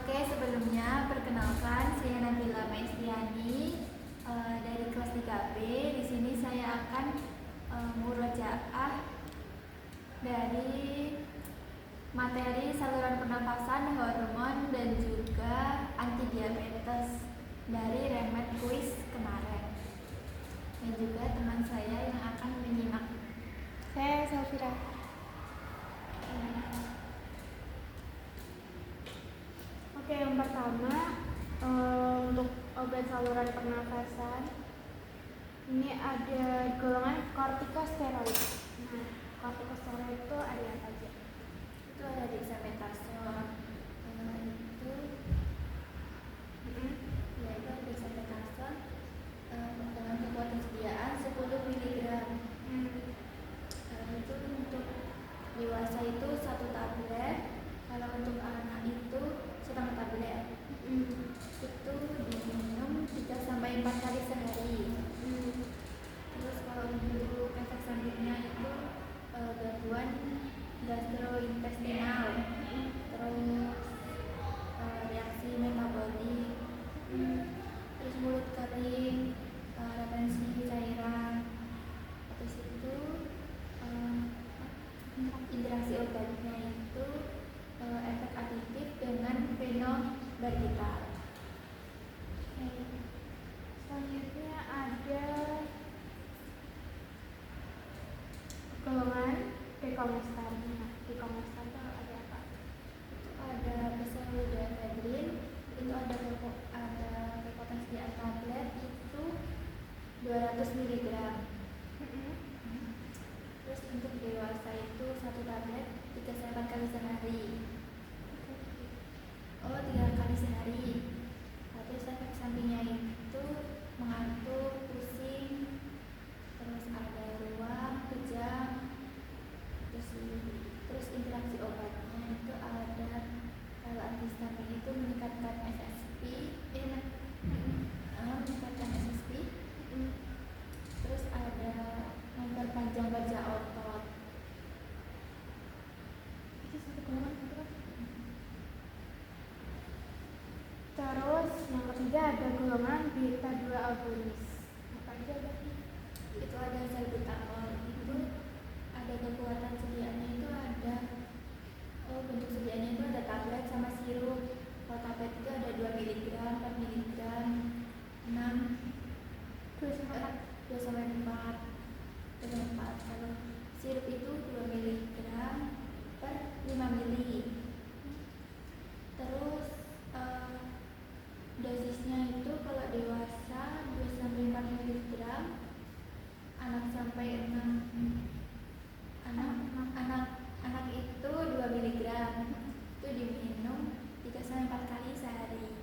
Oke, sebelumnya perkenalkan saya Nabila Maistiani dari kelas 3B. Di sini saya akan murojaah dari materi saluran pernapasan, hormon dan juga anti diabetes dari remet kuis kemarin. Dan juga teman saya yang akan menyimak. Saya Safira. Oke, yang pertama untuk obat saluran pernafasan ini ada golongan kortikosteroid. Nah, kortikosteroid itu ada apa aja? Itu ada dexamethasone. Itu yaitu dexamethasone dengan kekuatan sediaan 10 mg. Itu untuk dewasa itu 1 tablet, kalau untuk anak itu setengah tablet. Itu diminum 3-4 kali sehari. Terus kalau untuk efek sampingnya itu gangguan gastrointestinal, terus reaksi metabolik, terus mulut kering, retensi cairan. Terus itu interaksi obatnya itu efek aditif dengan fenobarbital. Selanjutnya ada golongan dekomestan. Nah, dekomestan itu ada apa? Itu ada pseudoephedrine, itu ada kekuatan sediaan tablet itu 200 mg. Terus untuk dewasa itu 1 tablet 3-4 kali sehari. 3 kali sehari. Terus efek sampingnya itu mengantuk, pusing, terus ada ruam, kejang. Terus interaksi obatnya itu ada, kalau antihistamin itu meningkatkan SSP, terus ada memperpanjang baja otot. Itu satu golongan apa? Terus yang ketiga ada golongan beta 2 agonis. Apa aja obatnya? Itu ada salbutamol, itu ada kekuatan sediaannya itu ada bentuk sediaannya itu ada tablet sama sirup. Kalau tablet itu ada 2 mg, 4 mg, 6, 2-4. Kalau sirup itu 2 mg per 5 ml. Terus dosisnya itu kalau dewasa 2-4 mg, anak sampai 6, anak itu 2 mg. Itu diminum 3-4 kali sehari.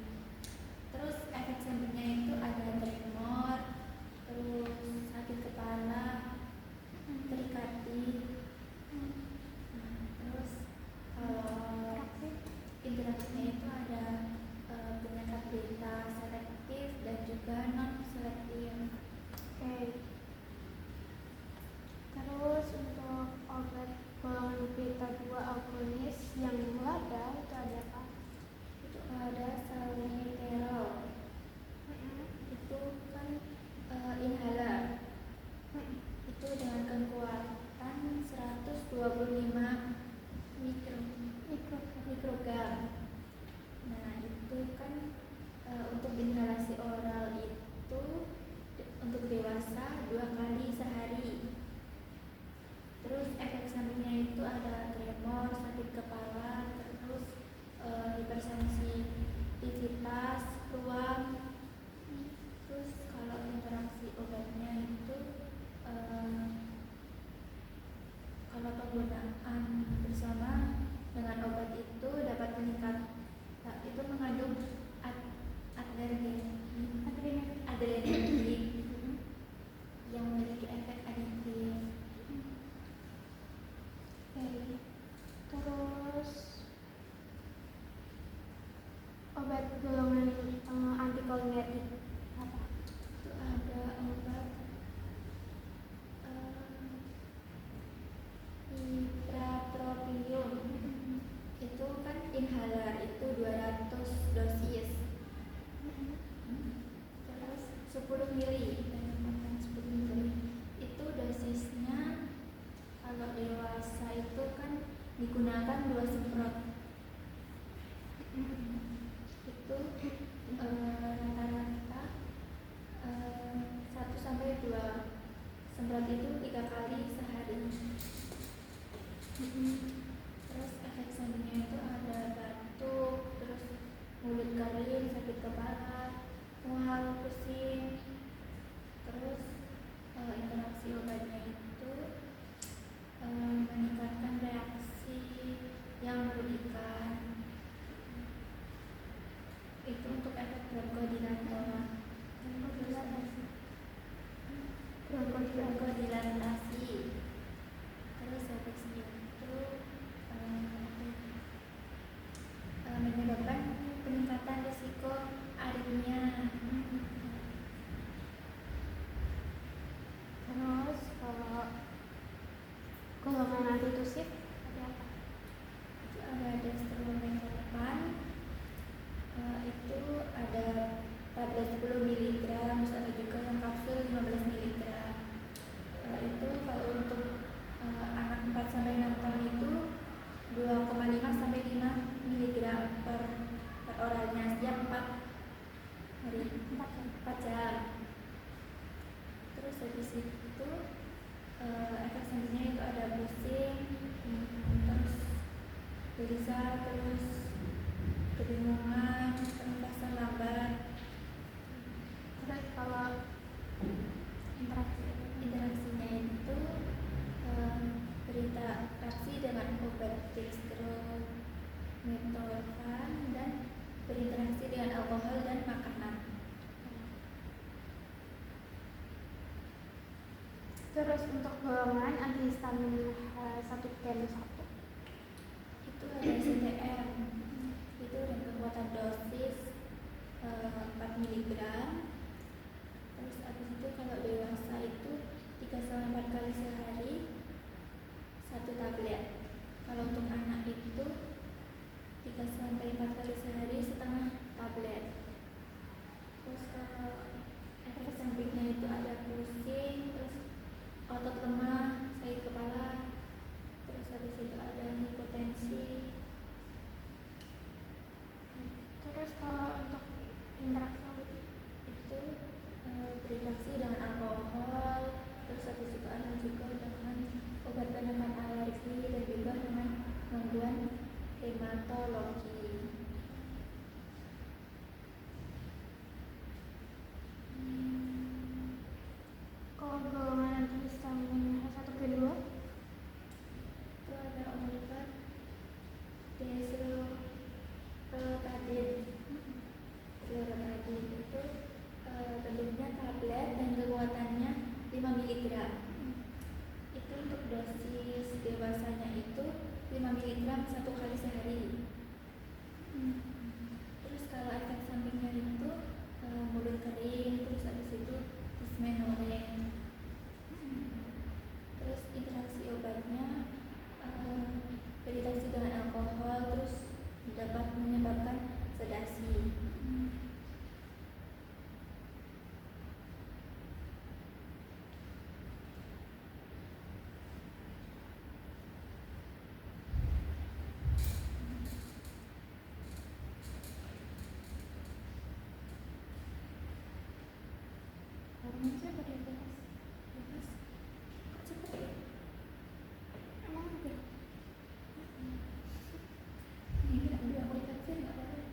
Terus efek sampingnya itu ada tremor, terus sakit kepala, terikati. Terus kalau interaksinya itu ada penyakit beta selektif dan juga non selektif. Terus untuk obat golongan beta 2 agonis yang ada itu ada apa? Itu ada salmeterol. Itu kan inhaler. Itu dengan kekuatan 125 mikrogram. Nah, itu kan untuk inhalasi oral itu untuk dewasa 2 kali sehari. Terus efek sampingnya itu ada tremor, sakit kepala, terus Halar itu 200 dosis. Terus 10 mili, 10 mili itu dosisnya kalau dewasa itu kan digunakan 2 semprot. Itu rata-rata 1 sampai 2 semprot itu 3 kali sehari. Terus efek sampingnya itu ada batuk, terus mulut kering, sakit kepala, mual, pusing. Terus interaksi obatnya itu meningkatkan reaksi yang merugikan. Itu untuk efek bronkodilatator. Bronkodilantasi. Terus habis itu menyebabkan peningkatan risiko aritmia. Terus kalau golongan antitusif ada apa? Itu ada dextromethorphan, itu ada tablet 10 mg, terus ada juga yang kapsul 15 mg. Itu kalau untuk anak 4 sampai 6 tahun itu 2,5 sampai 5 mg per oralnya setiap 4 hari, 4 jam. Terus habis itu efek sampingnya itu ada pusing, terus gelisah, terus kebingungan, pernapasan lambat. Terus kalau Interaksinya itu berinteraksi dengan obat dextromethorphan dan berinteraksi dengan alkohol dan makanan. Terus untuk golongan antihistamin H1 gen 1 Itu ada CTM, itu dengan kekuatan dosis 4 mg. Terus habis itu kalau dewasa itu 3-4 kali sehari 1 tablet. Kalau untuk anak itu 3-4 kali sehari setengah tablet. Terus kalau efek sampingnya itu ada pusing, terus otot lemah, sakit kepala, terus habis itu ada hipotensi. Terus kalau untuk interaksi Itu berinteraksi dengan alkohol, terus habis itu ada juga dengan obat penekan alergi dan juga dengan gangguan hematologi. kalau golongan antihistamin H1 gen 2 Itu ada obat desloratadin. Desloratadin itu bentuknya tablet dan kekuatannya 5 mg. Itu untuk dosis dewasanya itu 5 mg 1 kali sehari. Terus kalau efek sampingnya itu mulut kering, terus habis itu dismenorrhea. Terus interaksi obatnya berinteraksi dengan alkohol, terus dapat menyebabkan sedasi. Hormonnya pada bebas. Kok cepet ya? emang ada Ini nggak ada aplikasi nggak ada.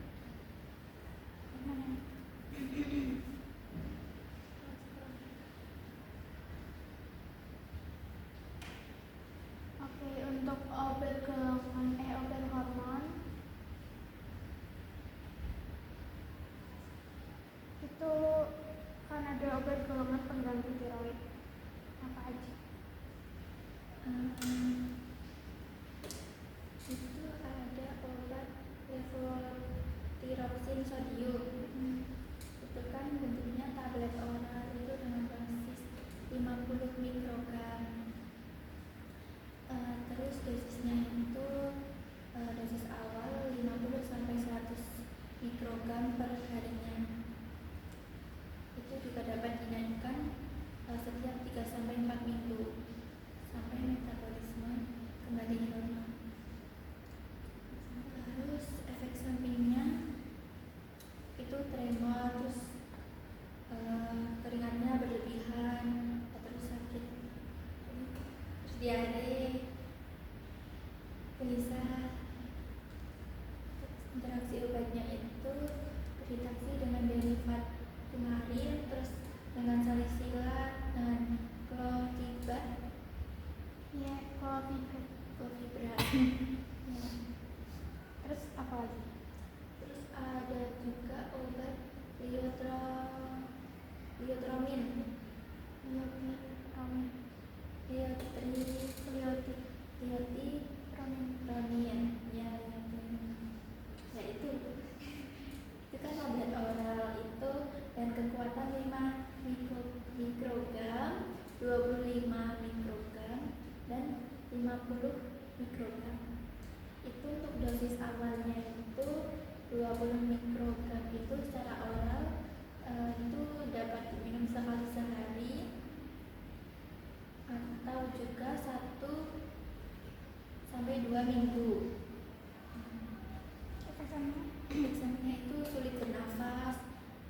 Oke, untuk obat golongan obat hormon itu kan ada obat golongan pengganti tiroid apa aja? Itu ada obat levotiroxin sodium. Itu kan bentuknya tablet oral itu dengan dosis 50 mikrogram. Terus dosisnya itu dosis awal 50 gram per harinya. Itu juga dapat dinaikkan setiap 3-4 minggu sampai metabolisme kembali normal. Terus efek sampingnya itu tremor, terus keringatnya berlebihan, terus sakit, terus diare, gelisah. Interaksi obatnya itu berinteraksi dengan derivat kumarin, terus dengan salisilat, dengan clofibrat, Ya, clofibrat. Ya. Terus apa lagi? Terus ada juga obat liotromin, liotromin, ya, ya itu kan obat oral itu, dan kekuatan 5 mikrogram, 25 mikrogram, dan 50 mikrogram. Itu untuk dosis awalnya itu 20 mikrogram itu secara oral, itu dapat diminum sekali sehari atau juga 1-2 minggu. Efek sampingnya itu sulit bernafas,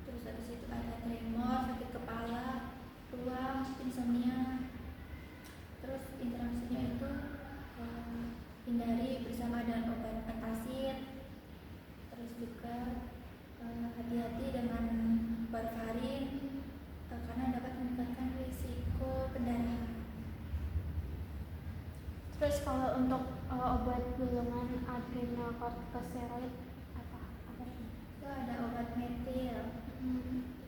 terus habis itu ada tremor, sakit kepala, ruam, insomnia. Terus interaksinya itu hindari bersama dengan obat antacid. Terus juga hati-hati dengan warfarin karena dapat meningkatkan risiko pendarahan. Terus kalau untuk obat golongan adrenokortikosteroid apa ini? Itu ada obat metil.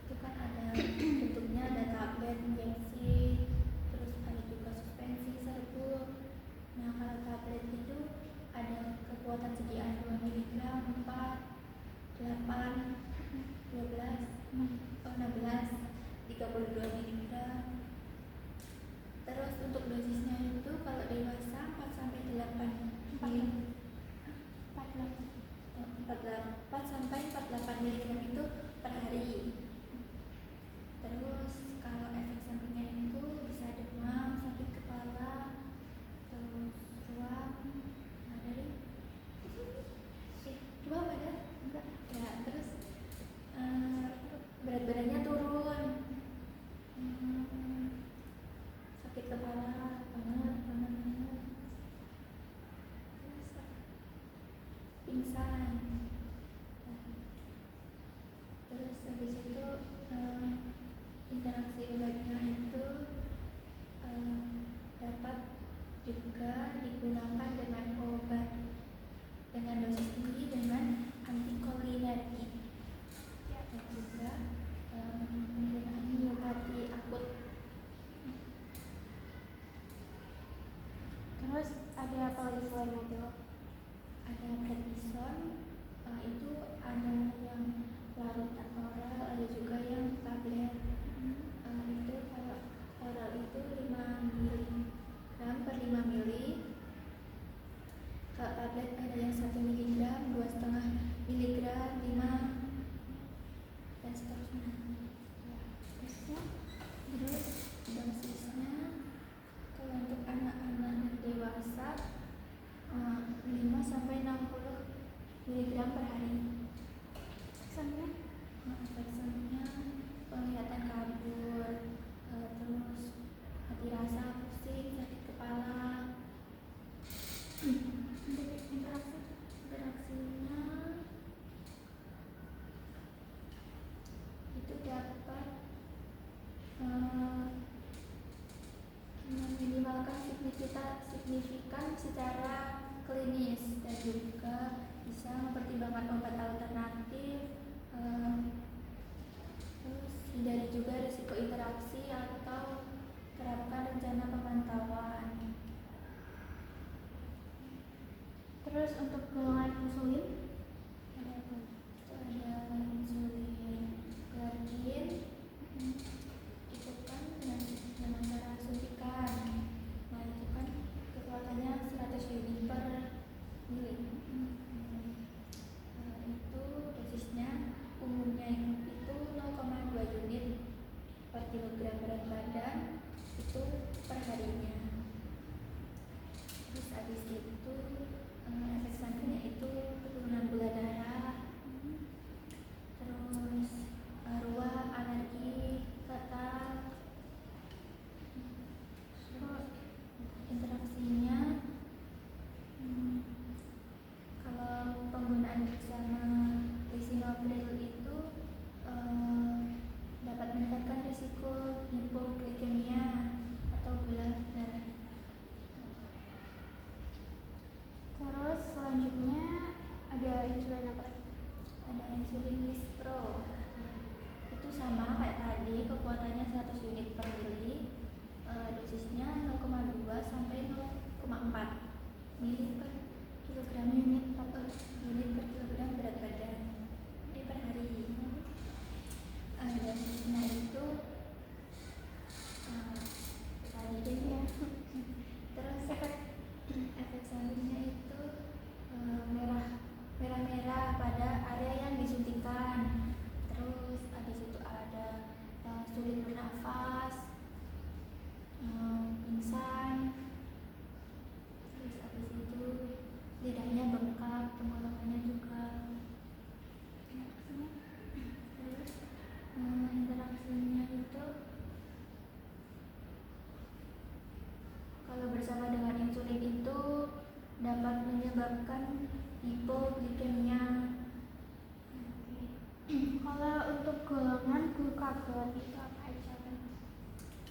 Itu kan ada bentuknya, ada tablet, injeksi, terus ada juga suspensi serbuk. Nah, kalau tablet itu ada kekuatan sediaan 2 mg, 4, 8, 12, 16, 32 mg. Terus untuk dosisnya itu kalau dewasa 4-8 mg, 4-48 mg itu per hari. Terus kalau efek sampingnya itu bisa demam, sakit kepala, terus ruam, ruam ada? Enggak. Ya, terus berat badannya turun, sakit kepala banget, terus pingsan. Terus habis itu interaksi obatnya itu dapat juga digunakan dengan obat dengan dosis tinggi dengan antikolinergik, dan juga penggunaan miopati akut. Terus ada apa lagi selain itu? Ada prednison, itu ada yang larutan oral, ada juga yang tablet. Itu kalau oral itu 5 mg per 5 ml. Kalau tablet ada yang 1 mg, 2,5 mg, 5, dan seterusnya. Terus dosisnya kalau untuk anak-anak dan dewasa 5-60 mg per hari. Efek sampingnya penglihatan kabur, terus hati rasa, pusing, sakit kepala. Interaksinya itu dapat meminimalkan signifikan secara klinis, dan juga bisa mempertimbangkan obat alternatif. Terus hindari juga risiko interaksi atau terapkan rencana pemantauan. Terus untuk golongan insulin ada insulin glargin, itu kan dengan cara suntikan. Nah, itu kan kekuatannya 100 unit per mili. Itu dosisnya penggunaan bersama lisinopril itu dapat meningkatkan risiko hipoglikemia atau gula darah. Terus selanjutnya ada insulin apa lagi? Ada insulin lispro. Itu sama kayak tadi, kekuatannya 100 unit per mili, dosisnya 0,2 sampai 0,4 mili per kilogram unit per kilogram berat badan per hari. Dosisnya itu tadi deh ya. Terus efek sampingnya itu merah-merah pada area yang disuntikan. Terus habis itu ada sulit bernafas, pingsan. Terus habis itu lidahnya bengkak, tenggorokannya juga. Terus interaksinya itu kalau bersama dengan insulin itu dapat menyebabkan hipoglikemia. Kalau untuk golongan glukagon itu apa aja kan?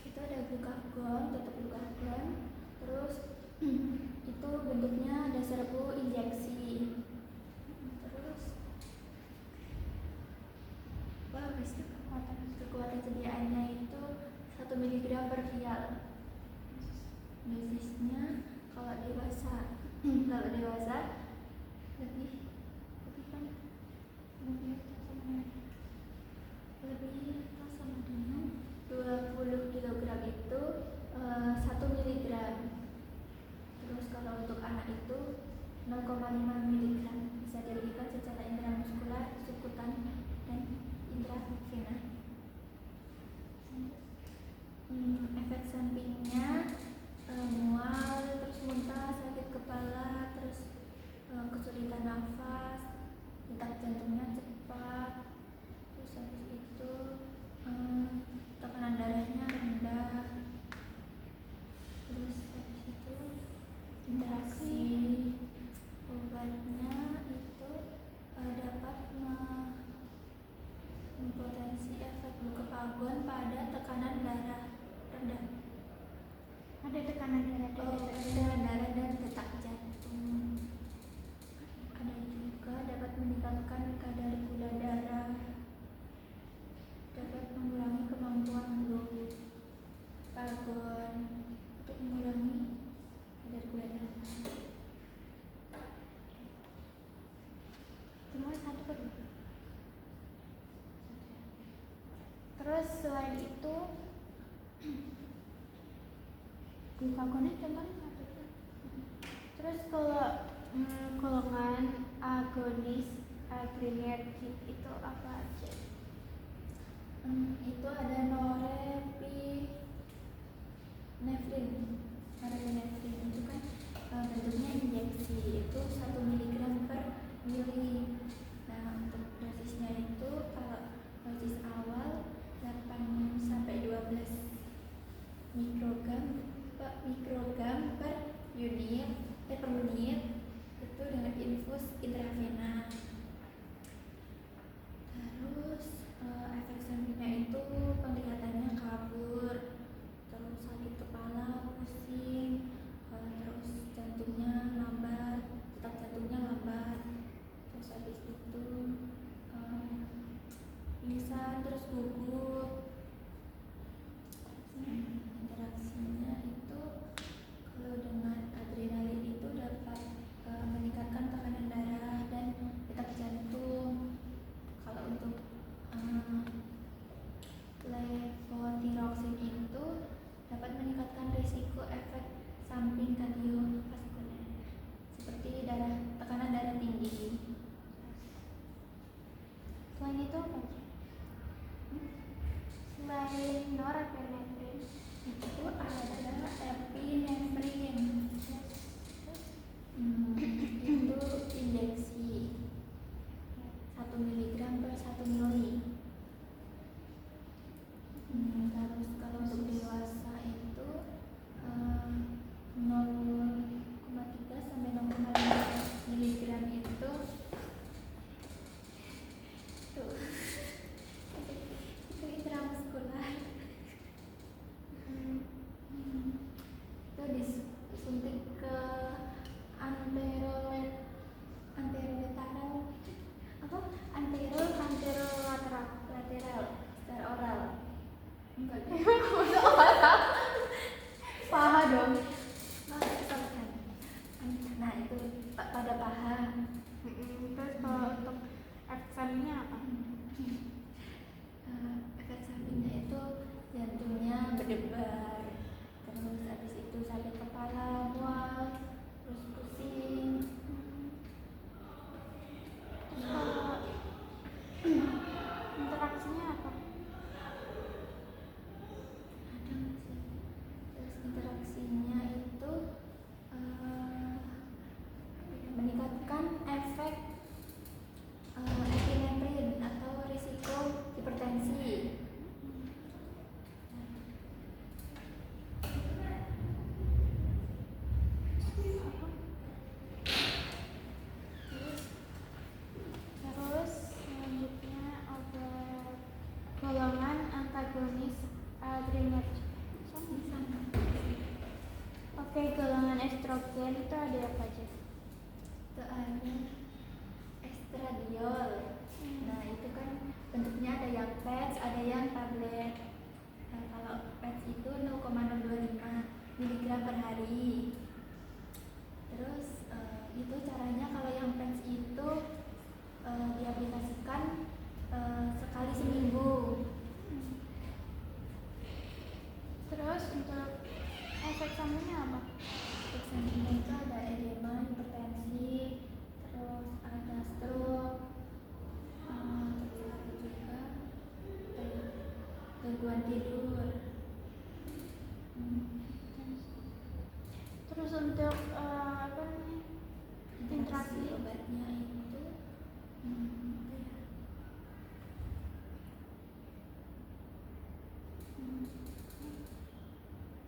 Itu ada glukagon, tetap glukagon. Terus itu bentuknya ada serbu injeksi. Terus kekuatan sediaannya itu 1 mg per vial. Dosisnya kalau dewasa lebih kan lebih sama dengan 20 kg itu 1 mg. Terus kalau untuk anak itu 0,5 mg, bisa diberikan secara intramuskular, subkutan, dan intravena. Efek sampingnya mual, terus muntah, sakit kepala, terus kesulitan nafas, detak jantungnya cepat, terus habis itu tekanan darahnya rendah. Terus habis itu interaksi obatnya itu dapat mempotensi efek glukagon pada tekanan darah rendah. Ada tekanan darah Dan detak jantung. Ada juga dapat meningkatkan kadar gula darah, dapat mengurangi kemampuan glukagon untuk mengurangi kadar gula darah. Semua satu per dua. Terus selain itu glukagonnya contohnya apa tuh? Terus kalau golongan agonis adrenergic itu apa aja? Itu ada norepinefrin itu kan bentuknya injeksi, itu 1 mg per mili. Nah, untuk dosisnya itu kalau dosis awal 8 sampai 12 mikrogram per unit itu dengan infus intravena. Terus efek sampingnya itu penglihatannya kabur, terus sakit kepala, pusing, terus jantungnya lambat, detak jantungnya lambat. Terus habis itu pingsan, terus gugup. Interaksinya itu kalau dengan adrenalin itu dapat meningkatkan tekanan darah dan detak jantung. Kalau untuk levotiroxin itu dapat meningkatkan risiko efek samping kardiovaskuler seperti tekanan darah tinggi. Selain itu apa aja? Selain norepinefrin Itu ada epinefrin. Itu injeksi 1 mg per 1 mili. Terus kalau untuk dewasa itu 0,3 sampai 0,5 mg itu estradiol. Nah itu kan bentuknya ada yang patch, ada yang tablet. Nah, kalau patch itu 0,625 miligram per hari. Terus itu caranya kalau yang patch itu diaplikasikan sekali seminggu. Terus untuk efek sampingnya apa? Efek sampingnya itu ada edema, hipertensi, terus ada stroke, terus ada juga gangguan tidur. Terus untuk apa namanya? Interaksi Interaksi obatnya itu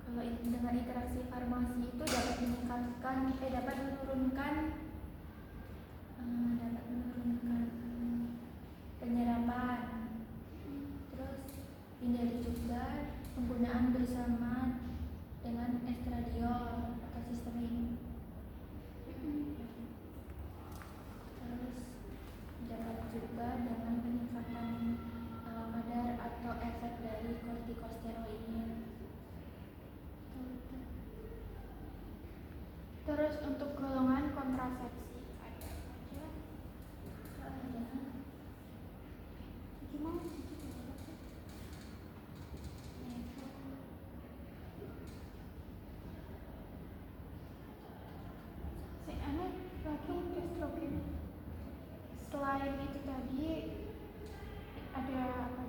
kalau dengan interaksi farmasi itu dapat meningkatkan, dapat menurunkan penyerapan. Terus hindari juga penggunaan bersama dengan estradiol atau sistemin. Terus dapat juga dengan peningkatan kadar atau efek dari kortikosteroid. Terus untuk golongan kontrasepsi ada aja. Ada Gimana? Lagi estrogen. Selain itu tadi ada apa?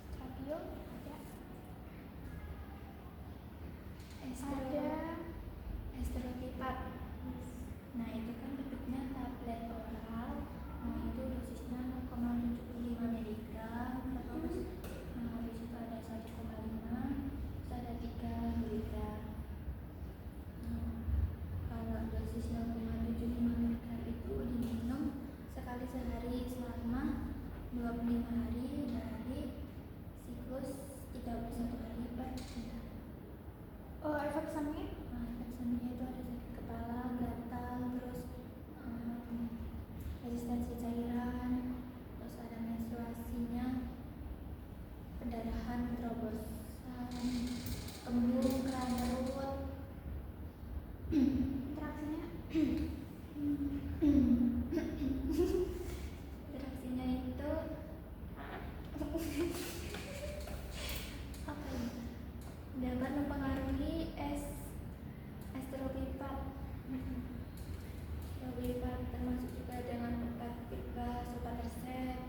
Estradiol ada. Estropipat. Nah itu kan bentuknya tablet oral. Nah itu dosisnya 0,75 mg. Terus habis itu ada 1,5, terus ada 3 mg. Kalau dosis 0,75 mg itu diminum sekali sehari selama 25 hari dari siklus 31 hari per bulan. Oh, efek sampingnya? Efek sampingnya itu ada sakit kepala, gatal, terus resistensi cairan, terus ada menstruasinya, pendarahan, terobosan, kembung, keram perut. Interaksinya? Interaksinya itu apa ya? Dapat mempengaruhi estropipat. Estropipat termasuk juga dengan obat bebas, obat resep,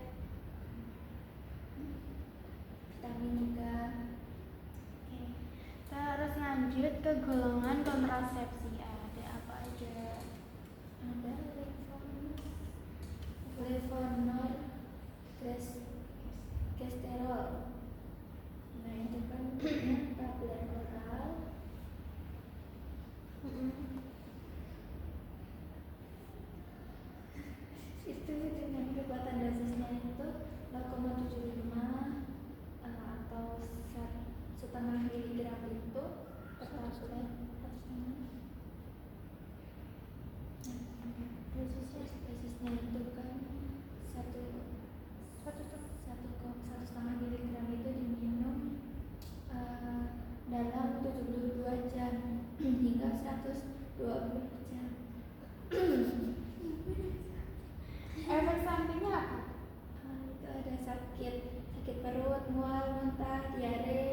vitamin juga. Oke. Terus lanjut ke golongan kontrasepsi. Ada apa aja? Ada Levonorgestrel, gesterol. Nah itu kan tablet oral. Itu dengan kekuatan dosisnya itu 0,75 atau setengah miligram itu per tablet. Dosisnya itu kan satu setengah miligram itu diminum dalam 72 jam hingga 120 jam. Efek sampingnya apa? Itu ada sakit perut, mual, muntah, diare.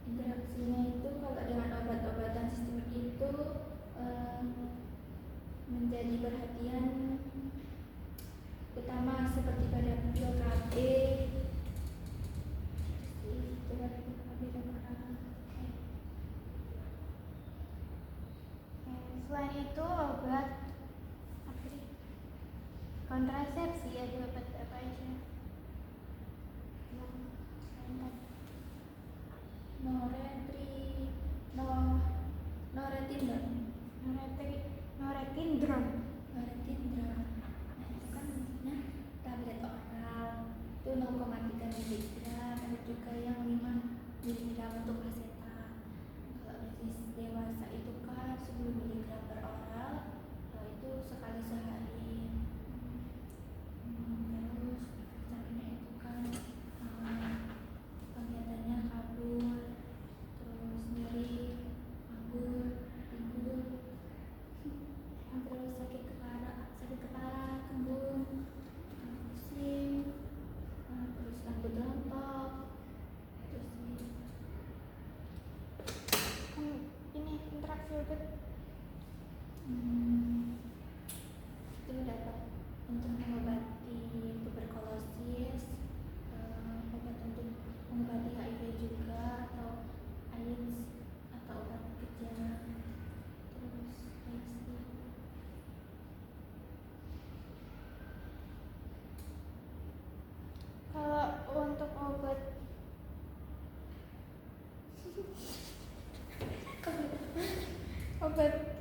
Interaksinya itu kalau dengan obat-obatan sistemik itu menjadi perhatian utama seperti pada pil KB. Itu pada pil KB dan oral. Selain itu obat apa sih? Kontrasepsi ada obat apa aja? Yang selain tadi. Noretindron. Noretindron. Nah itu kan bentuknya tablet oral. Itu 0,3 mg. Ada juga yang 5 mg untuk asetat. Kalau dosis dewasa itu kan 10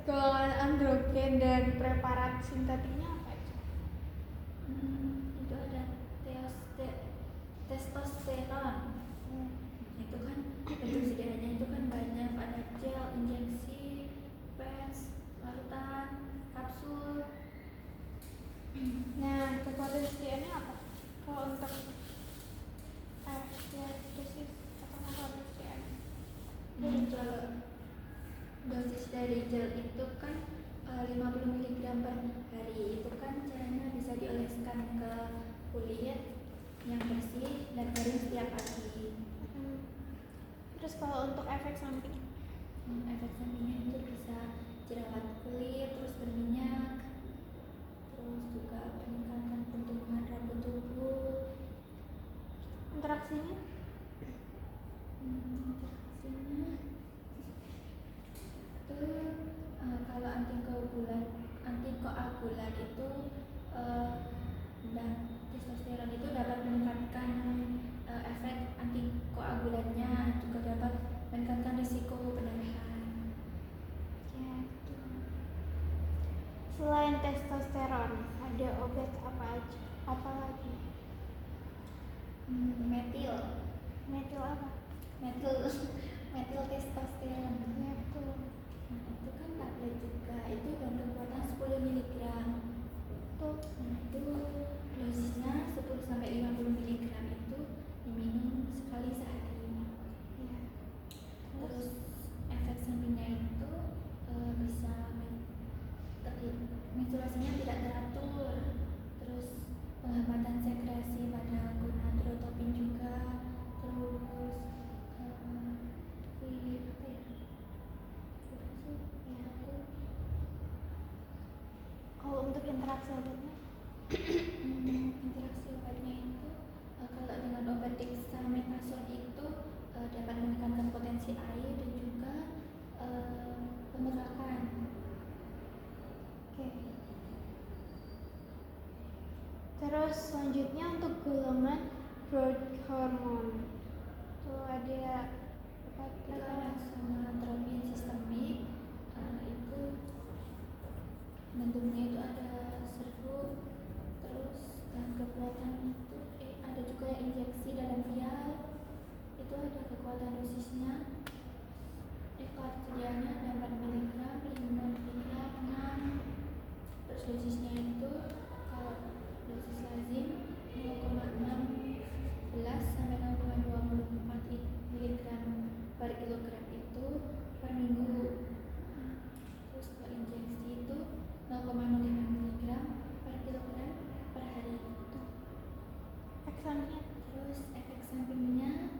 golongan androgen dan preparat sintetiknya apa aja? Itu ada testosteron. Itu kan bentuk sedianya itu kan banyak, ada gel, injeksi, patch, larutan, kapsul. Nah, kekuatan sediaannya apa? Kalau untuk ya dosis atau kekuatan sediaannya? Kalau dosis dari gel itu kan 50 mg per hari. Itu kan caranya bisa dioleskan ke kulit yang bersih dan kering setiap pagi. Terus kalau untuk efek samping? Efek sampingnya itu bisa jerawat kulit, terus berminyak, terus juga peningkatan pertumbuhan rambut tubuh. Interaksinya? Interaksinya itu kalau antikoagulan itu dan testosteron itu dapat meningkatkan efek antikoagulannya, juga dapat meningkatkan risiko pendarahan. Ya, gitu. Selain testosteron, ada obat apa aja? Apa lagi? Metil Metil apa? metil testosteron. Metil. Nah, itu kan tablet juga, itu dengan kekuatan 10 mg. Tuh. Nah, itu dosisnya 10 sampai 50 mg itu diminum sekali sehari. Ya. Terus efek sampingnya itu bisa menstruasinya tidak teratur, terus penghambatan sekresi pada gonadotropin juga, terus Kalau untuk interaksi obatnya? interaksi obatnya itu kalau dengan obat dexamethasone itu dapat meningkatkan potensi air dan juga pembekakan. Oke. Terus selanjutnya untuk golongan growth hormone. Tuh ada apa? Itu ada somatropin sistemik, itu bentuknya itu ada serbuk, terus kekuatan itu ada juga yang injeksi dalam vial, itu ada kekuatan dosisnya. Kekuatan sediaannya ada 4 mg, 5 mg, 6. Terus dosisnya itu kalau dosis lazim 0,16 sampai 0,24 mg per kilogram itu per minggu. Terus kalau injeksi itu 0,05 mg per kilogram per hari. Efek sampingnya? Terus efek sampingnya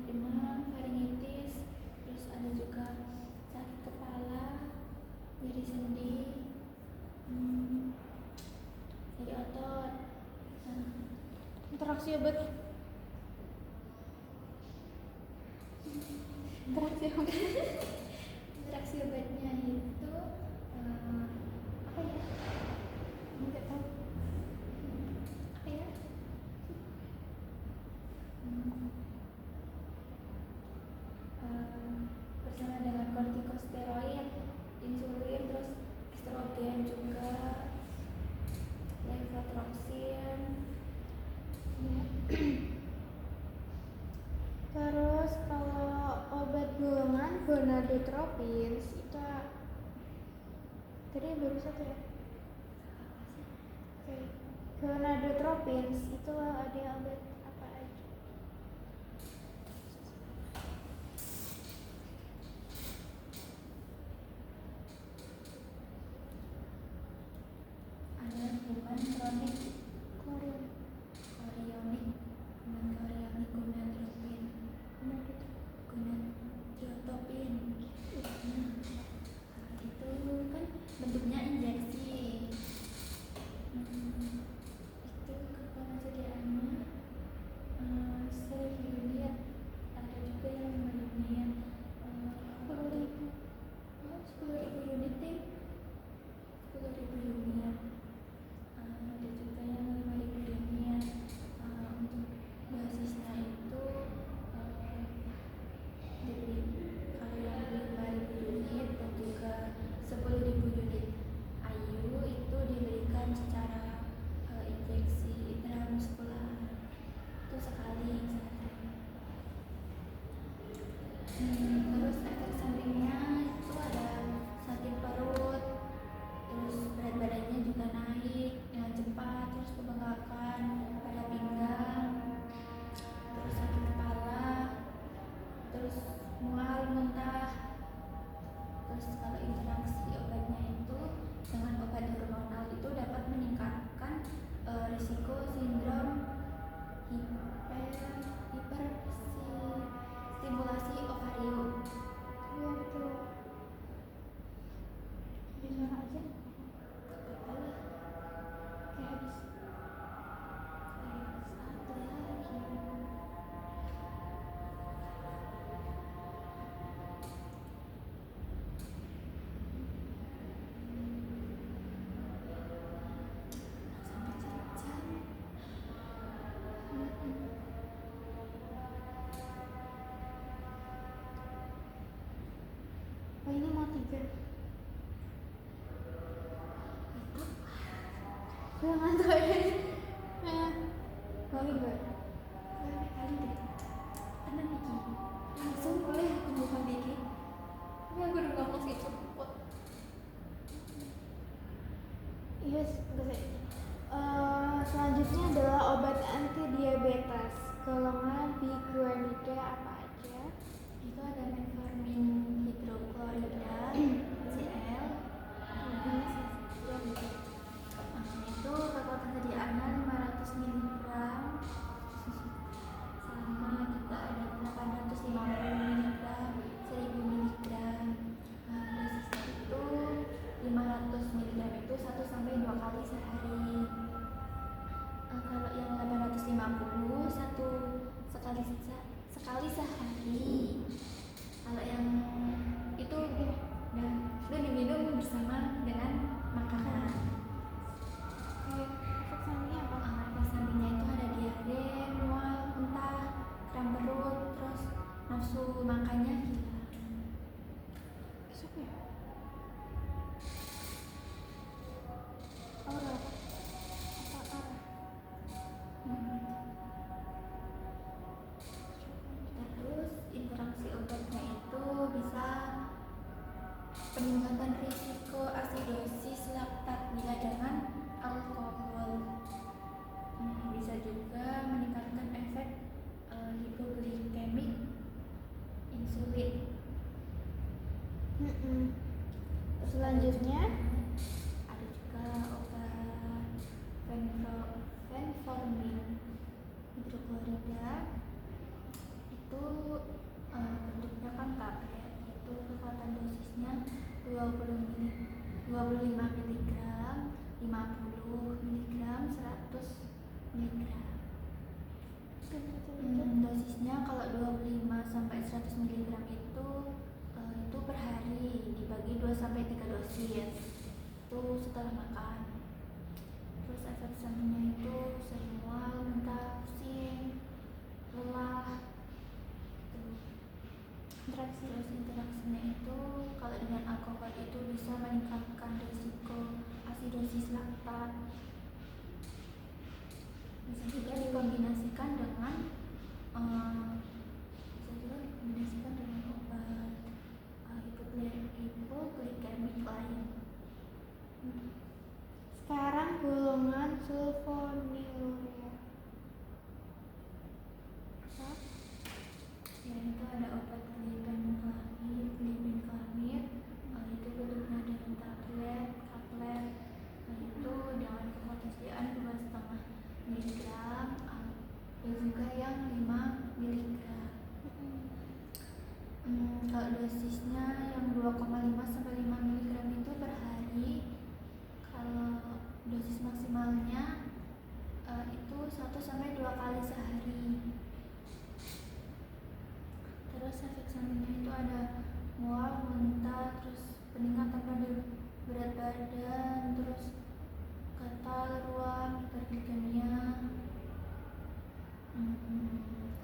demam, faringitis, terus ada juga sakit kepala, nyeri sendi, nyeri otot. Interaksi obat? Interaksi obat? Interaksi obatnya itu apa ya? Nggak tahu. Apa ya? Bersama dengan kortikosteroid, insulin, terus estrogen juga, levothyroxine. Terus kalau obat golongan gonadotropin itu tadi baru satu ya? Oke. Gonadotropin itu ada obat apa aja? Ada kuman kronik Korean. korionik, kuman korionik, gonadotropin, gonadotropin. Itu kan bentuknya injeksi. Itu kekuatan sediaannya 1000 unit. Ada juga yang 5 unit. 10.000 unit tim. 10.000 unit. Ada juga yang 5.000 unit. Untuk dosisnya itu dibeli kalau yang 5.000 unit dan juga 10.000 udah ngantuk ya. Kali enggak? Kali deh. Tenang Niki. Langsung boleh aku buka Niki. Tapi aku udah ngomong sih cepet. Yes, selanjutnya adalah obat anti diabetes. Golongan biguanida apa aja? Itu ada metformin hidroklorida HCl. Itu total ketersediaannya 500 mg. Sama juga ada 850 mg, 1000 mg. Dosisnya itu 500 mg itu 1 sampai 2 kali sehari. Kalau yang 850 satu sekali sehari. Kalau yang itu itu diminum bersama dengan makanan. Efek sampingnya apa? Efek sampingnya itu ada diare, mual, muntah, kram perut, terus nafsu makannya hilang. Besoknya? Aura apa? Terus interaksi obatnya itu bisa peningkatan risiko asidosis laktat bila dengan alkohol. Bisa juga meningkatkan efek hipoglikemik insulin. Selanjutnya Ada juga obat fenformin hidroklorida. Itu bentuknya kan tablet. Itu kekuatan dosisnya 25 mg, 50 mg, 100 mg. Dosisnya kalau 25 sampai 100 mg itu per hari dibagi 2 sampai 3 dosis. Itu setelah makan. Terus efek sampingnya itu sering mual, muntah, pusing, lelah. Terus interaksinya itu kalau dengan alkohol itu bisa meningkatkan risiko asidosis laktat. Bisa juga dikombinasikan dengan obat hipoglikemik lain. sekarang golongan sulfonylurea. Ya, itu ada obat glibenclamid. Itu bentuknya dengan tablet, kaplet. Itu dengan ketersediaan 2,5 mg. Ada juga yang 5 mg. Kalau dosisnya yang 2,5 sampai 5 mg itu per hari. Kalau dosis maksimalnya itu 1 sampai 2 kali sehari. Terus efek sampingnya itu ada mual, muntah, terus peningkatan pada berat badan, terus gatal, ruam, hiperglikemia. Terus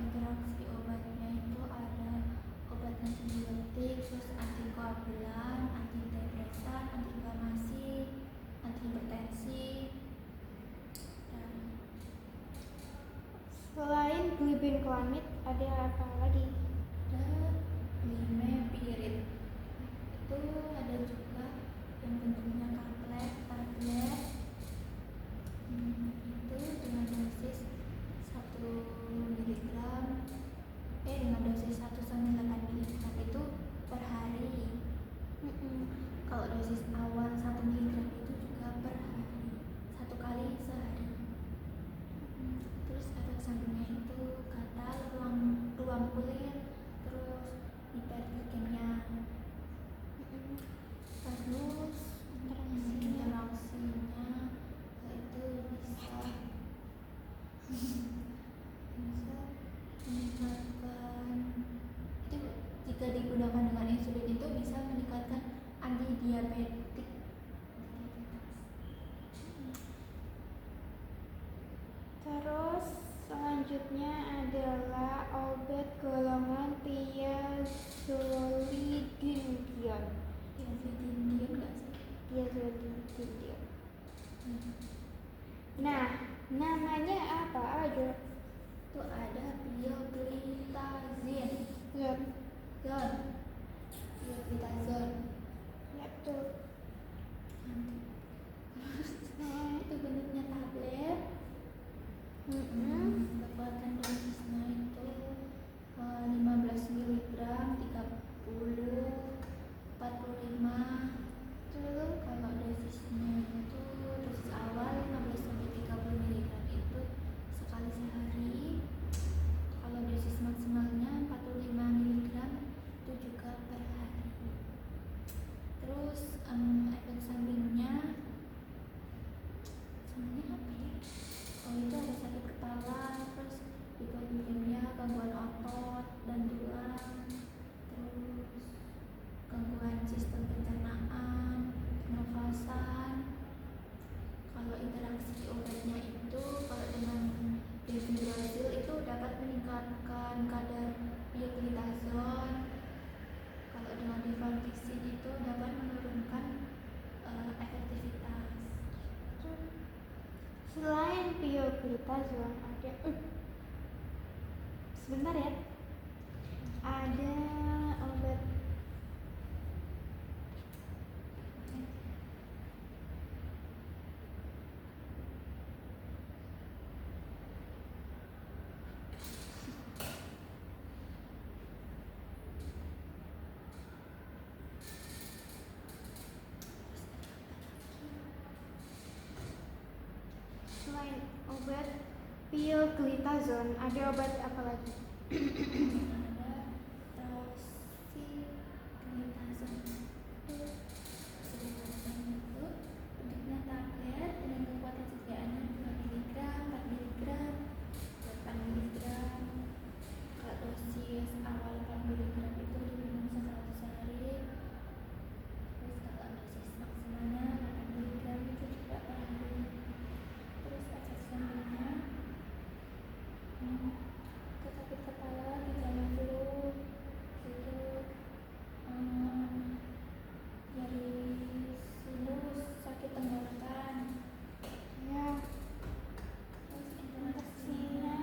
interaksi obatnya itu ada obat antibiotik, terus antikoagulan, antidepresan, antiinflamasi, antihipertensi. Selain glibenclamid ada apa lagi? Ada glimepirid. Itu ada juga yang bentuknya tablet. Itu dengan dosis 1 mg. Dengan dosis 1 sampai 8 mg itu per hari. Kalau dosis awal 1 mg itu juga per hari, 1 kali sehari. Terus efek sampingnya itu gatal, ruam kulit, Kekuatan dosisnya itu 15 miligram, 30, 45. Kalau dosisnya itu dosis awal 15 sampai 30 miligram itu sekali sehari. Kalau dosis maksimalnya 45 miligram itu juga per hari. Terus efek sampingnya apa ya? Oh, itu ada sakit kepala, terus hipoglikemia, gangguan otot dan tulang, terus gangguan sistem pencernaan, pernafasan. Kalau interaksi obatnya itu, kalau dengan benzoyl itu dapat meningkatkan kadar pioglitazone. Kalau dengan rifampicin itu dapat menurunkan efektivitas. Selain pioglitazone ada sebentar ya, ada obat selain obat pioglitazone ada obat apa lagi? Ada rosiglitazone. Rosiglitazone itu bentuknya tablet dengan kekuatan sediaannya 2 mg, 4 mg, 8 mg. Kalau dosis awal 4 mg itu diminum 100 hari. Terus kalau dosis maksimalnya 8 mg itu juga per hari. Terus efek sampingnya sakit kepala, gejala flu, itu nyeri sinus, sakit tenggorokan. Ya, Terus interaksinya,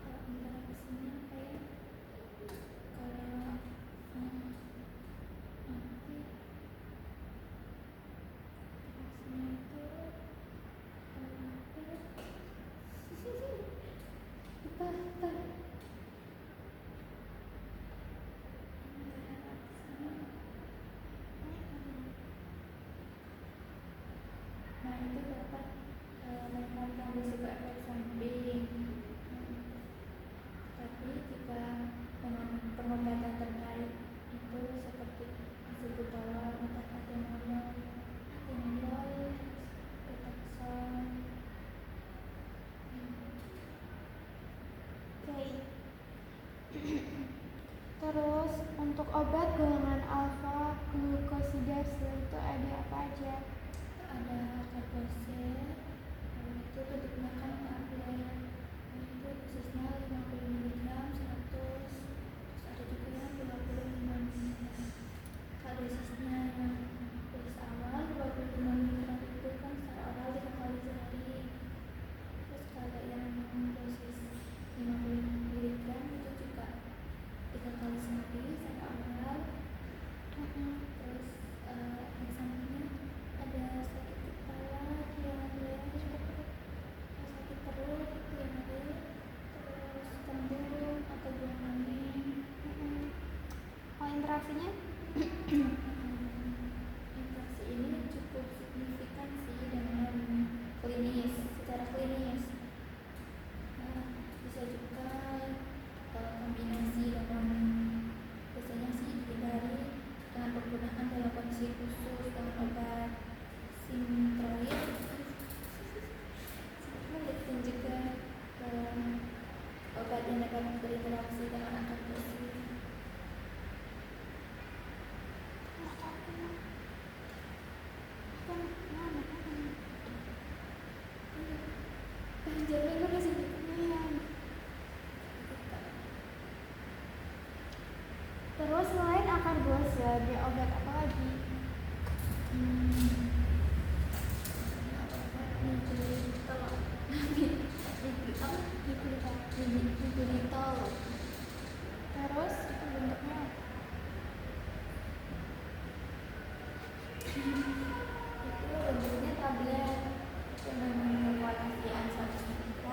kalau interaksinya apa ya? Kalau interaksinya itu lupa. Nah, itu dapat meningkatkan risiko efek samping. Tapi jika dengan pengobatan terbaik itu seperti azibutolam, atenolol, Detoxon. oke. Terus untuk obat golongan alfa glukosidase itu ada apa aja? Ada karbosil, itu bentuknya kan tablet, itu dosisnya 50 mg, 100. Terus ada juga yang 25 mg. Kalau dosisnya yang dosis awal 25 mg itu kan secara oral 3 kali sehari. Terus kalau yang dosis 50 mg itu juga 3 kali sehari secara oral. Terus efek sampingnya ada sakit kepala, diare, sakit perut, diare, terus kembung atau buang angin. Kalau interaksinya? Interaksi ini cukup signifikan sih dengan secara klinis. Bisa juga kombinasi dengan, biasanya sih dihindari dengan penggunaan dalam kondisi khusus dengan obat simtroid dan juga obat yang dapat berinteraksi dengan angkat besi. Panjangnya kan masih Terus selain akarbose ada obat apa lagi? Nigulitol. Terus itu bentuknya Itu bentuknya tablet dengan kekuatan sediaan 100 mg.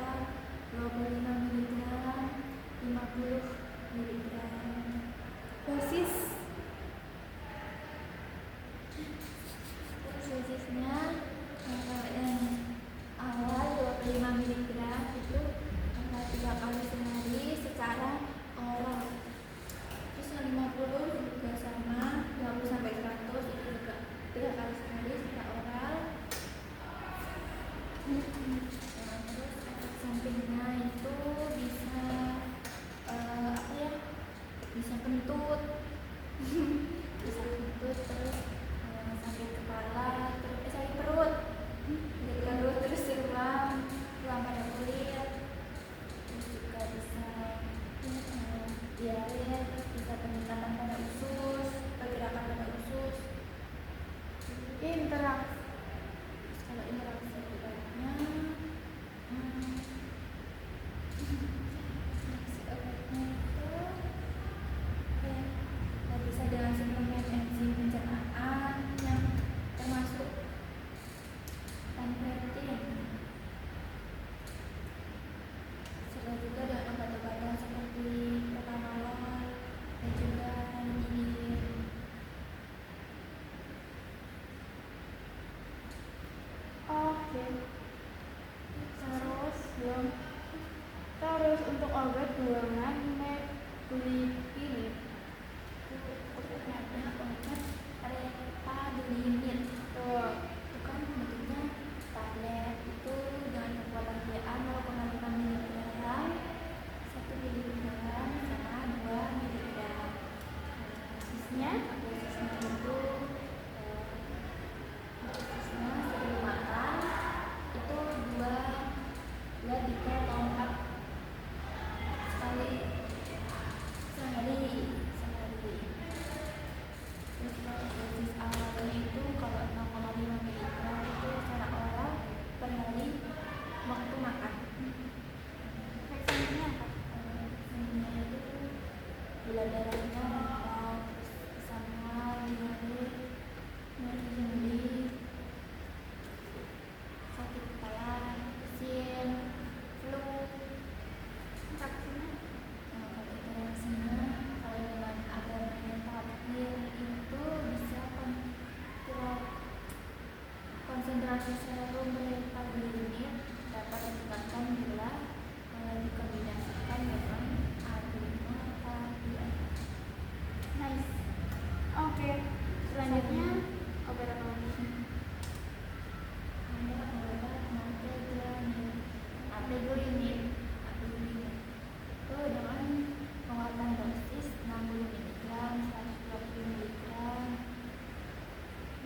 selanjutnya obat apa lagi? ada obat Aplegurinib itu dengan penguatan dosis 60 mg, 120 mg.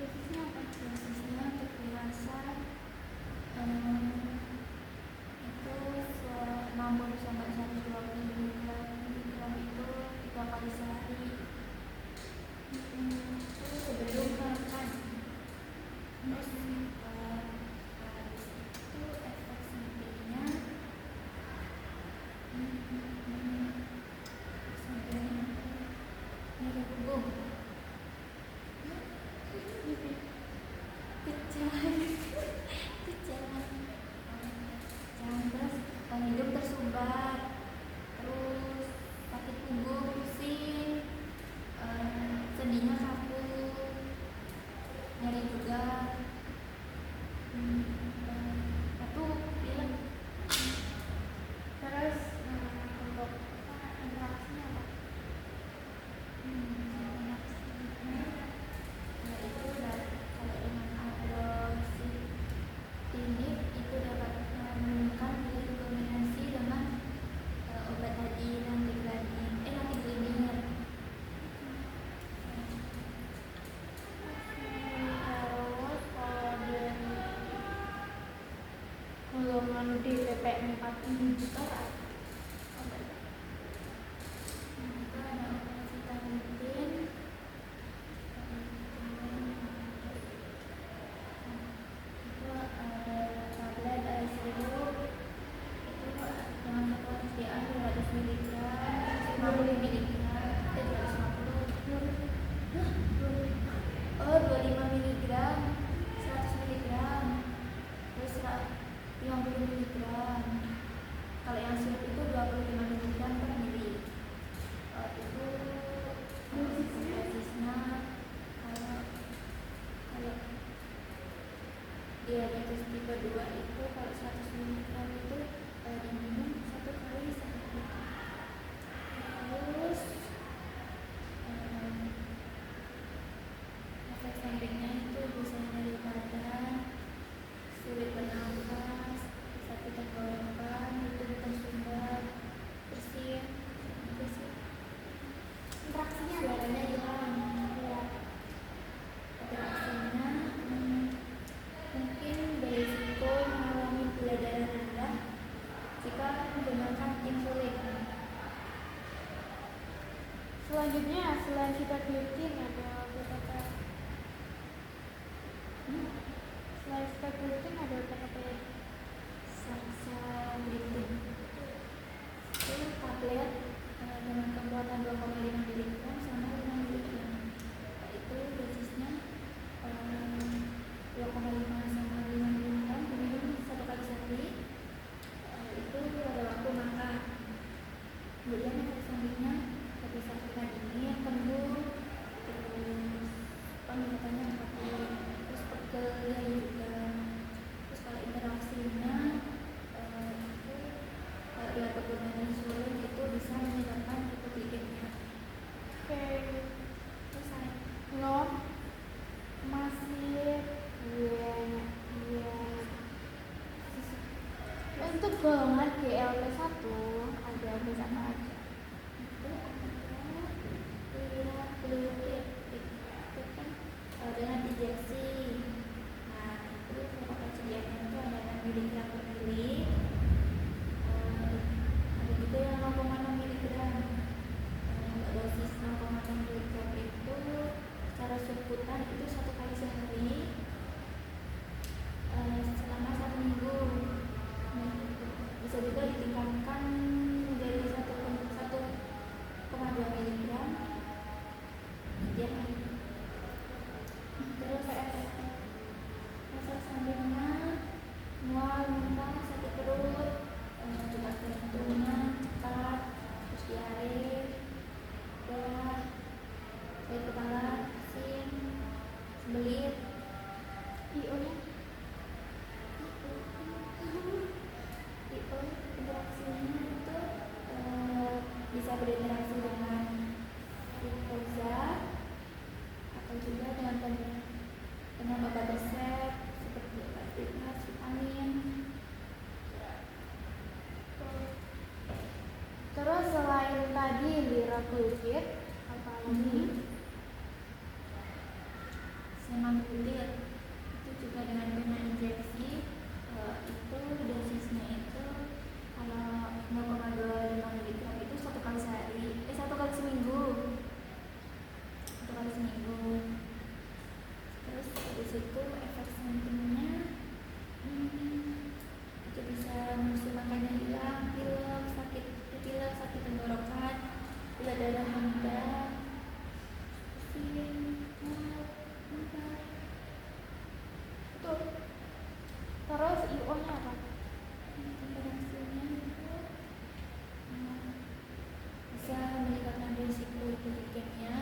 Dosisnya apa? Dosisnya untuk dewasa itu 60 sampai 120 mg itu 3 kali sehari. Itu sebelum makan. Terus habis itu efek sampingnya nyeri punggung, kejang, terus hidung tersumbat, terus sakit punggung, pusing, sendinya kaku, nyeri juga, batuk, pilek. Terus untuk interaksinya apa? Itu kalau dengan Aplegurinib itu dapat menemukan nilai kombinasi dengan obat tadi nantiglipir. Terus kalau dari golongan DPP4 inhibitor obat Itu ada obat vitamin, itu ada tablet, ada sirup, itu dengan satu persediaan 200 mg, 50 mg, 250. Oh, 25 mg, 100 mg, terus 50 mg. Kalau yang sirup itu 25 mg per mili. Itu dosisnya kalau diabetes tipe 2 itu kalau 100 mg itu diminum 1 kali sehari. Terus efek sampingnya itu bisa nyeri badan, sulit bernafas, sakit tenggorokan, itu tersumbat, bersin, interaksinya apa? suaranya hilang. Interaksinya mungkin berisiko mengalami gula darah rendah jika menggunakan insulin. Selanjutnya selain sitagliptin ada obat apa? Selain sitagliptin ada obat apa lagi? Saxagliptin itu tablet dengan kekuatan 2,5 mg sama 5 mg. Itu dosisnya 2,5 sama 5 mg diminum 1 kali sehari. Itu pada waktu makan. Kemudian efek sampingnya bisa kita dingin, kembung, terus penglihatannya kaku, terus pegel nyeri juga. Terus kalau interaksinya itu kalau dia kegunaan insulin itu bisa menyebabkan hipoglikemia. Oke, Selesai. no masih untuk golongan GLP1 ada obat apa aja? Itu ada liraglutid, itu kan dengan injeksi. Nah, itu kalau persediaannya itu ada 6 mg per mili. Ada juga yang 0,6 mg. Dosis 0,6 mg itu secara suntikan itu 1 kali sehari selama 1 minggu. Bisa juga ditingkatkan menjadi 1,2 mg setiap hari. Terus efek sampingnya mual, muntah, sakit perut, juga jantungnya cepat, terus diare, darah, sakit kepala, pusing, dengan obat resep seperti obat bebas, vitamin. Terus selain tadi liraglutid, apa lagi? Semaglutid itu juga dengan pena injeksi, itu dosisnya itu kalau 0,25 mg itu satu kali sehari, satu kali seminggu, terus habis itu efek sampingnya itu bisa nafsu makannya hilang, pilek, sakit tenggorokan, gula darah rendah, pusing, mual. Betul. Terus IO-nya apa? Interaksinya itu bisa meningkatkan risiko hipoglikemia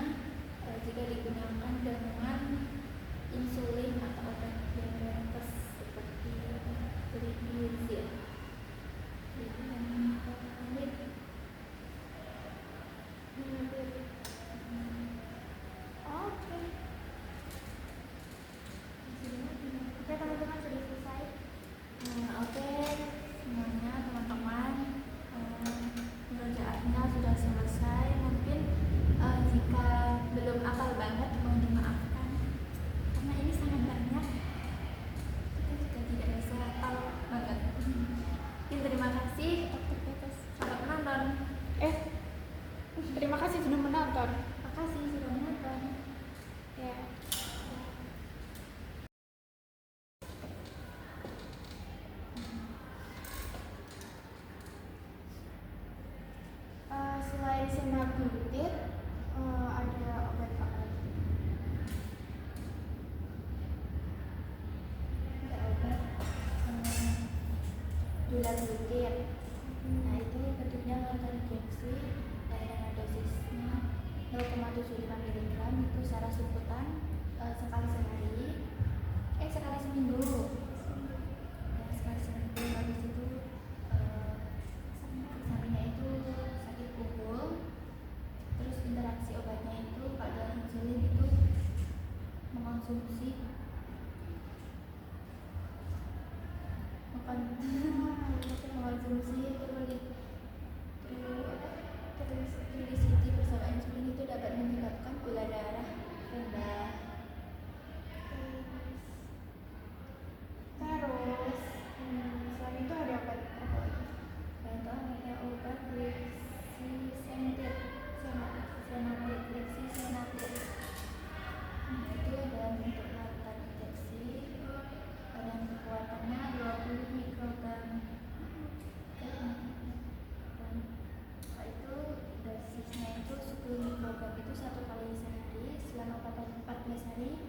jika digunakan dengan insulin atau obat diabetes seperti glipizin. Oke. Oke teman-teman, sudah selesai. Oke, semuanya teman-teman, pengerjaannya sudah selesai. Mungkin jika belum hafal banget mohon dimaafkan karena ini sangat banyak, kita juga tidak bisa hafal banget. Terima kasih, selamat menonton. Terima kasih sudah menonton. Makasih sudah menonton. Ya. Selain semaglutid, ada obat apa lagi? Ada obat dulaglutid. Nah itu bentuknya injeksi dengan dosisnya 0,75 mg itu secara suntikan sekali seminggu. Ya, sekali seminggu. Habis itu sampingnya itu sakit punggung. Terus interaksi obatnya itu pada insulin itu mengonsumsi trigliserida bersama insulin itu dapat menyebabkan gula darah rendah. Terus selain itu ada obat apa lagi? Ada obat Lixisenatide. Itu dalam bentuk larutan injeksi dan kekuatannya 20 mikrogram. Itu dosisnya itu 10 mikrogram itu satu kali sehari selama 14 hari.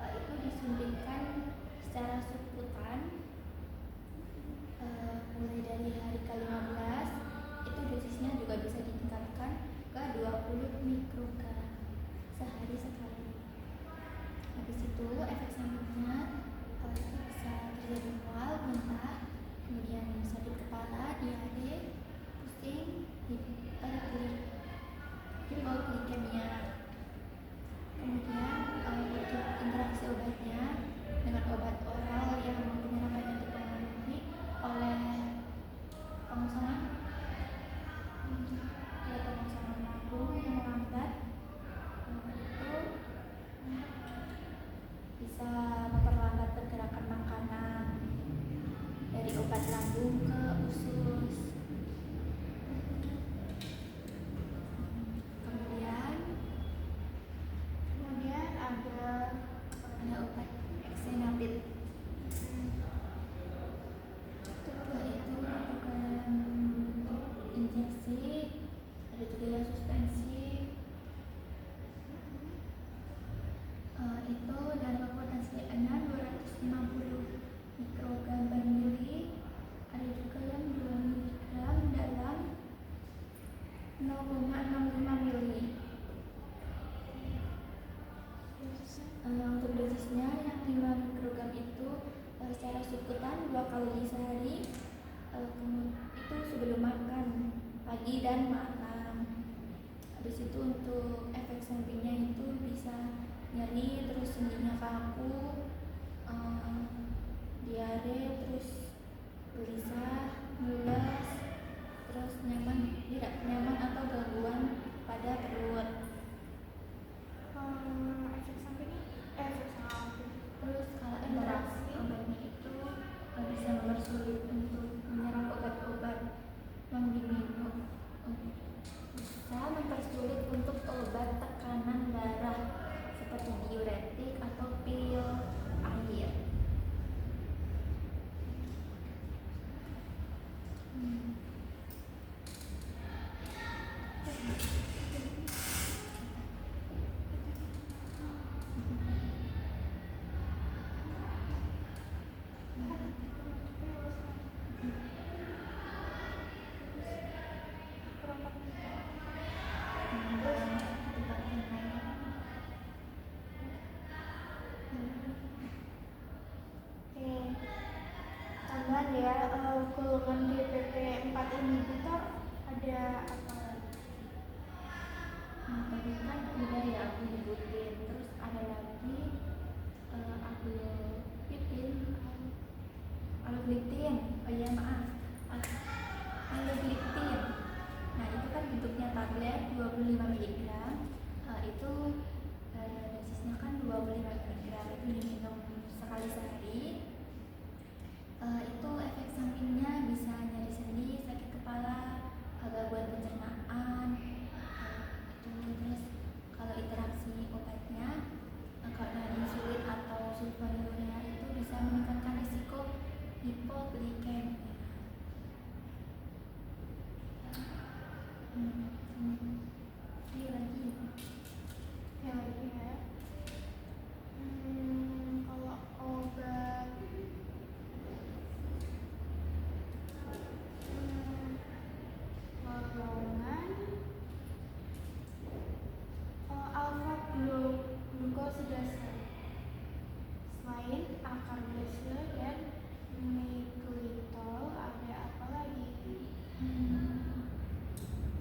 Itu disuntikan secara subkutan mulai dari hari ke-15. Itu dosisnya juga bisa ditingkatkan ke 20 mikrogram sehari sekali. Habis itu efek sampingnya itu bisa terjadi mual, muntah, kemudian sakit kepala, diare, pusing, hipoglikemia. Kemudian untuk interaksi obatnya dengan obat oral yang penyerapannya dipengaruhi oleh pengosongan lambung yang lambat, itu bisa memperlambat pergerakan makanan dari obat lambung ke usus. Kemudian ada obat Exenatide. Itu bukan injeksi, ada juga yang suspensi. Itu dalam potensi 250 mikrogram per mili, ada juga yang 2 mg dalam 0,65 mili. Untuk dosisnya yang 5 mikrogram itu secara subkutan 2 kali sehari, itu sebelum makan pagi dan malam. Habis itu untuk efek sampingnya itu bisa nyeri, terus sendinya kaku, diare, terus gelisah, mules, terus nyaman, tidak nyaman atau gangguan pada perut. Efek sampingnya, efek samping. Terus kalau interaksi obatnya itu bisa mempersulit untuk menyerap obat-obat yang diminum, bisa mempersulit untuk obat tekanan darah seperti diuretik atau pil air. Tambahan ya, golongan DPP 4 inhibitor ada apa lagi? Nah, tadi kan udah ya aku nyebutin, terus ada lagi agliptin, alogliptin, oh iya maaf, alogliptin. Nah itu kan bentuknya tablet 25 mg, itu dosisnya kan 25 mg, itu diminum sekali sehari. Itu efek sampingnya bisa nyeri sendi, sakit kepala, gangguan pencernaan. Terus kalau interaksi obatnya, kalau dari insulin atau sulfonylurea itu bisa meningkatkan risiko hipoglikemia. Ini lagi Ya lagi ya. Kalau obat golongan alfa glukosidase selain akarbase dan miglitol ada apa lagi?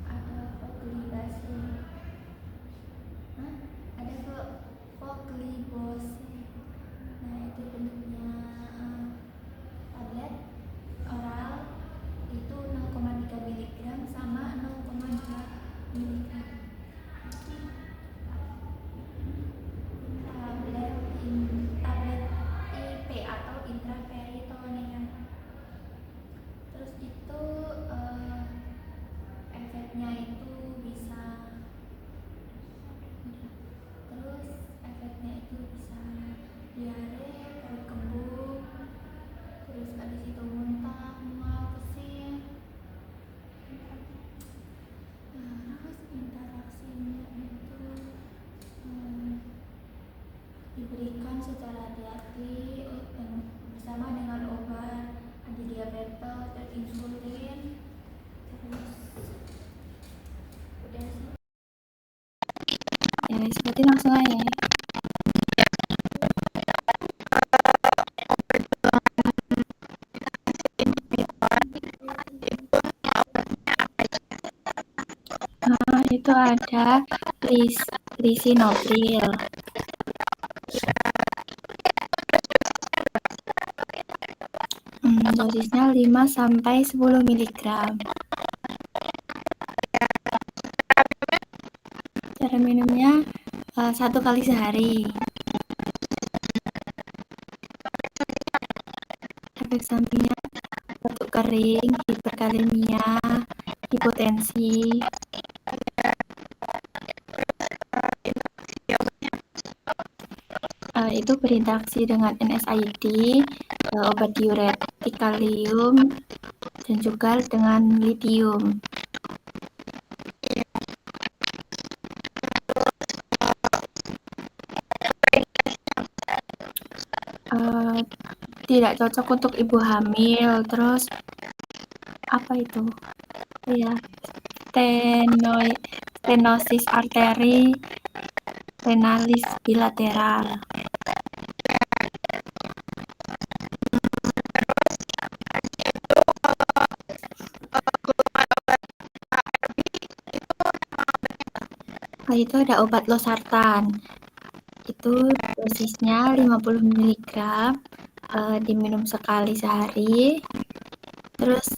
ada foglibase, ada foglibose. Nah itu bentuknya tablet oral, itu 0,3 mg sama 0,2 mg. Tablet IP atau intraperitoneal. Terus itu efeknya itu bisa, terus efeknya itu bisa diare, perut kembung, terus habis itu muntah, mual, pusing. Terus interaksinya itu diberikan secara hati-hati bersama dengan obat anti diabetes dan insulin. Terus udah sih. Ya, seperti langsung aja. Itu ada lisinopril. Dosisnya 5 sampai 10 mg. Cara minumnya 1 kali sehari. Efek sampingnya batuk kering, hiperkalemia, hipotensi. Itu berinteraksi dengan NSAID, obat diuretik kalium, dan juga dengan litium. Tidak cocok untuk ibu hamil. Terus apa itu? Ya, stenosis arteri renalis bilateral. Itu ada obat losartan. Itu dosisnya 50 mg. diminum sekali sehari. Terus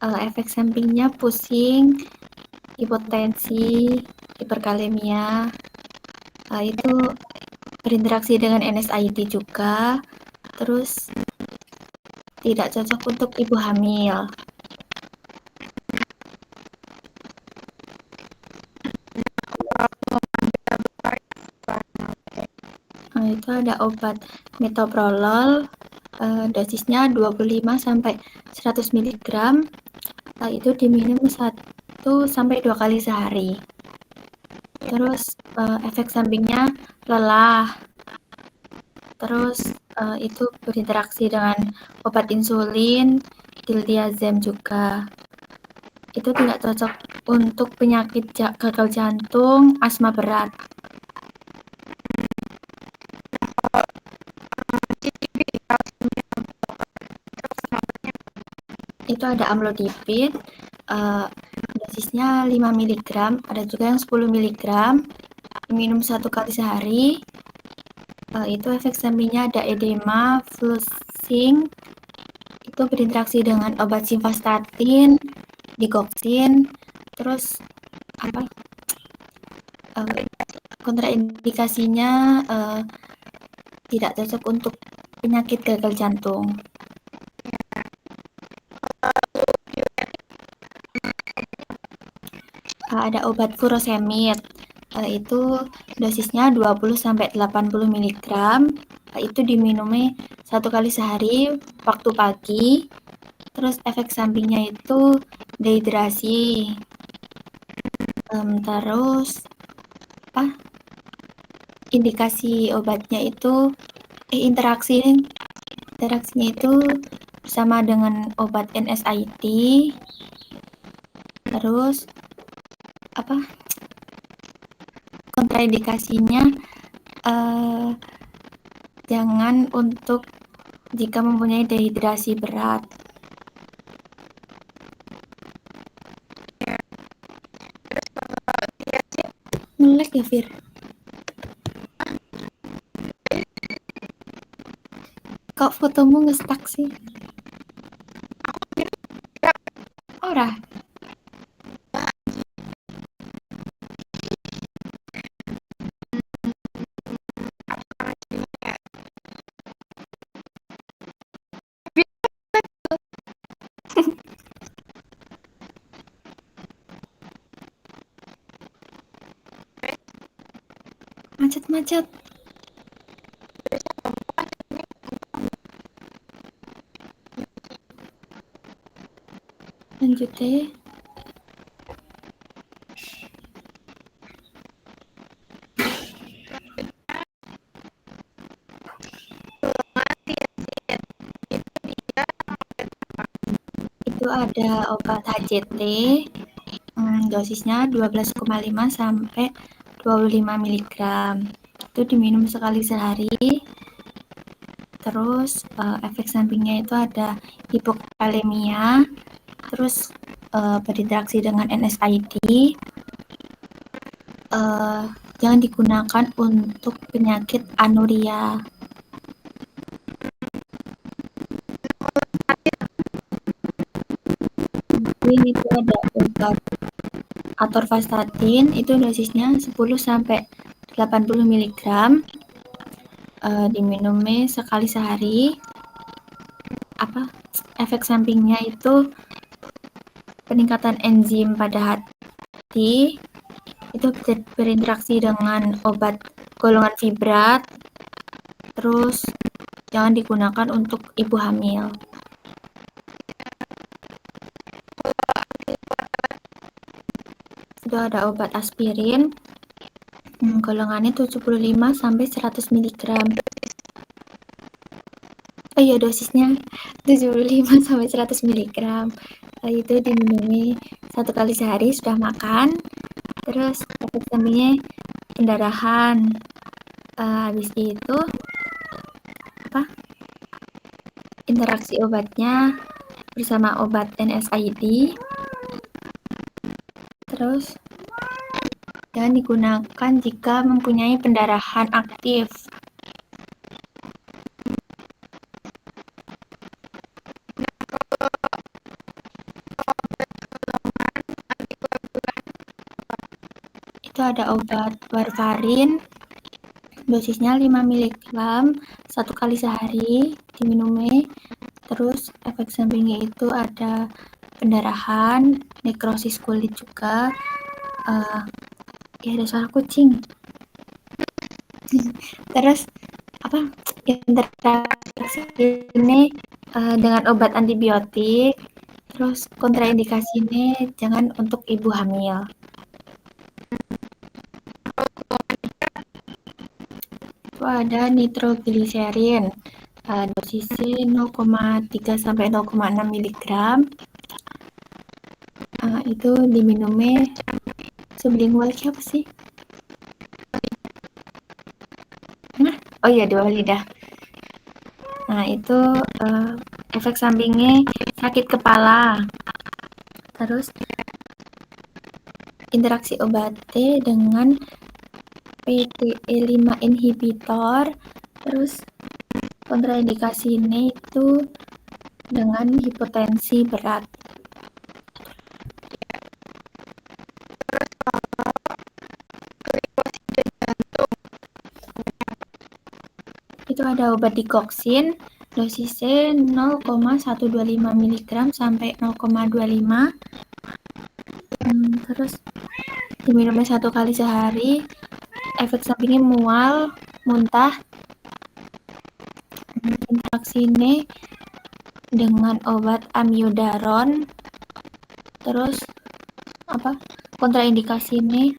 efek sampingnya pusing, hipotensi, hiperkalemia. Itu berinteraksi dengan NSAID juga. Terus tidak cocok untuk ibu hamil. Itu ada obat metoprolol, dosisnya 25 sampai 100 mg. Itu diminum 1 sampai 2 kali sehari. Terus efek sampingnya lelah. Terus itu berinteraksi dengan obat insulin, diltiazem juga. Itu tidak cocok untuk penyakit gagal jantung, asma berat. Itu ada amlodipin, dosisnya 5 mg, ada juga yang 10 mg, minum 1 kali sehari. Itu efek sampingnya ada edema, flushing, itu berinteraksi dengan obat simvastatin, digoxin, terus kontraindikasinya tidak cocok untuk penyakit gagal jantung. Ada obat furosemid, itu dosisnya 20 sampai 80 mg. Itu diminumi 1 kali sehari waktu pagi. Terus efek sampingnya itu dehidrasi. Terus indikasi obatnya itu interaksinya itu bersama dengan obat NSAID. Terus kontraindikasinya jangan untuk jika mempunyai dehidrasi berat. Ngelek ya, Fir? Kok fotomu nge-stuck sih? Ora. Macet-macet. Lanjut deh. Itu ada obat HCT, dosisnya 12,5 sampai 25 mg. Itu diminum sekali sehari. Terus efek sampingnya itu ada hipokalemia, terus berinteraksi dengan NSAID. Jangan digunakan untuk penyakit anuria. Ini itu ada obat atorvastatin, itu dosisnya 10 sampai 80 mg. Diminumnya sekali sehari. Efek sampingnya itu peningkatan enzim pada hati, itu berinteraksi dengan obat golongan fibrat. Terus jangan digunakan untuk ibu hamil. Sudah ada obat aspirin, golongannya 75 sampai 100 mg. Iya, dosisnya 75 sampai 100 mg. Itu diminumi 1 kali sehari sudah makan. Terus efek sampingnya pendarahan. Habis itu interaksi obatnya bersama obat NSAID. Terus jangan digunakan jika mempunyai pendarahan aktif. ada obat warfarin, dosisnya 5 mg, 1 kali sehari diminumnya. Terus efek sampingnya itu ada pendarahan, nekrosis kulit juga. Ya ada suara kucing. Terus interaksi ini dengan obat antibiotik. Terus kontraindikasi ini jangan untuk ibu hamil. Itu ada nitrogliserin, dosisnya 0,3 sampai 0,6 mg. Itu diminumnya sublingual apa sih? Oh iya, 2 lidah. Nah, itu efek sampingnya sakit kepala. Terus interaksi obatnya dengan PTE5 inhibitor. Terus kontraindikasinya itu dengan hipotensi berat. Itu ada obat digoxin, dosisnya 0,125 mg sampai 0,25. Terus diminumnya 1 kali sehari. Efek sampingnya mual, muntah. Interaksi ini dengan obat amiodaron. Terus kontraindikasi ini